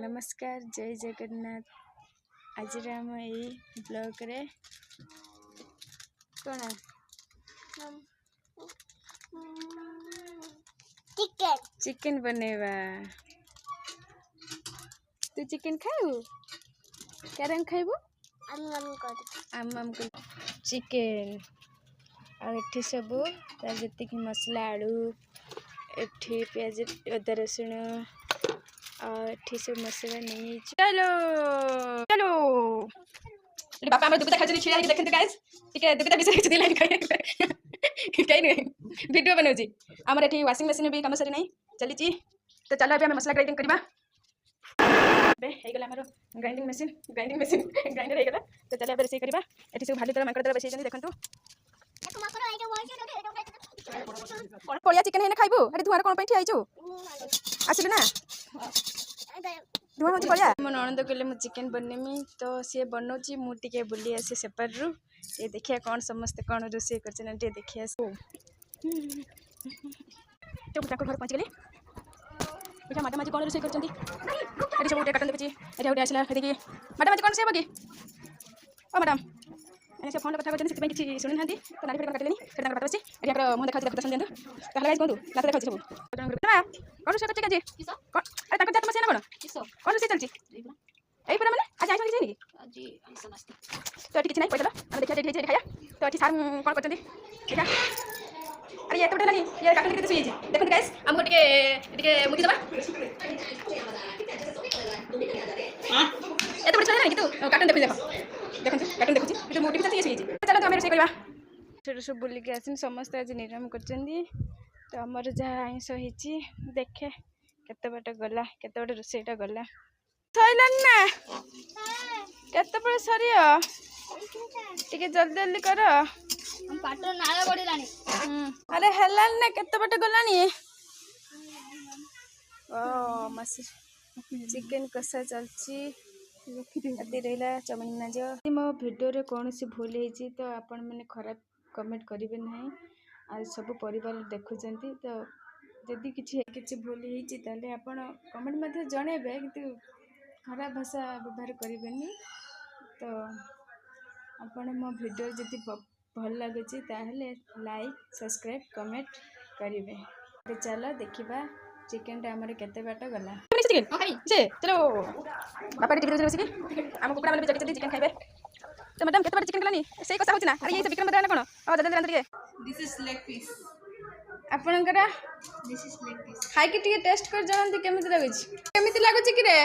नमस्कार जय जगन्नाथ। आज आम यही ब्लॉग रे कौन चिकन बनेवा। तू चिकन खाऊ क्या खाइबू? आम चिकन आठी सब जी मसला आलू एठी प्याज अदा रसुण आठी सब मसला नहीं। चलो चलो बापा हम दुबिता खाई छिड़ा देखते गाइस ठीक दुबिता विषय किसी दिन कहीं वीडियो बनाऊँ आमर ये वाशिंग मशीन भी कम सरी नहीं चली। तो चलो अभी मसला ग्राइंडिंग करवा होगला ग्राइंडिंग मशीन ग्राइंडर होगला। तो चलो अब रोसे करवा ये सब भालू तरह माकड़ तरह बस देखो पड़िया चिकेन है खाइबू अरे धुआर कौन ठियाईचु आसिलु ना धुआ हो पड़िया। मो नणंद कहले मु चिकेन बनेमी तो सी बनाऊँ मुझे बुली आसे सेपार रु ये देखिए कौन समस्ते कौन रोसे कर देखिए घर पहुँच गली देखा मैडम आज कौन रोसे कर सब गोटे काटन देखिए ये गोटे आसला देखिए मैडम आज कौन रोसे कि ओ मैडम से फोन कथा कहते किसी शुणी ना तो नानी फेट काटिले फिर बात अच्छी ये मुँह देखा दर्शन दिखाँ कहले कहूँ लास्ट देखा सब कौन रोसे कर अरे जात मसीहा ना कौन रोसे चलती यही पूरा मैंने आज आइस तो ये किसी ना पैसा आम देखिए खाया तो ये सार कौन कर देखा अरे ये तो ना ये काटन के शुई देखो गाइस हमको टिके मुदी दबा ये तो चले ना कि तू काटन देखो देखो काटन देखो जो मुदी भी शुई चलो तो हम रोसे करबा छोट सब बुल के आसिन समस्त आज निराम कर तो आमर जहाँ आइस होती देखे केते बाट गला केते बाट रोसेटा गला सैलान ना केते बड़े सरी टिके जल्दी जल्दी कर पाटर नाला बढिलानी अरे हेलान ना केते बाट गलानी ओ मसी चिकन कषा चलची रहा चाउमिन ना जो मो वीडियो रे कौन सी भूल होती तो आपण मैंने खराब कमेंट करेंगे ना आज सब परिवार देखुंत तो जदि किसी भूल होती आपण कमेंट मध्य जनइबे कि खराब भाषा व्यवहार करेंगे। तो आपण मो वीडियो जदि भल लगुच लाइक सब्सक्राइब कमेंट करेंगे। तो चलो देखा चिकेन टा आमर केते बाट गला चलो बापा टीवी बसिक आम कुकुड़ा मैंने जगह चिकेन खाइबे। तो मैडम केते बाट चिकेन गलानी से कसा होची ना अरे ये विक्रम बता ना कोन ओ दादा दादा के दिस इज लेग पीस आपनकरा दिस इज लेग पीस खाई के टेस्ट कर जानती केमिति लागुची कि रे।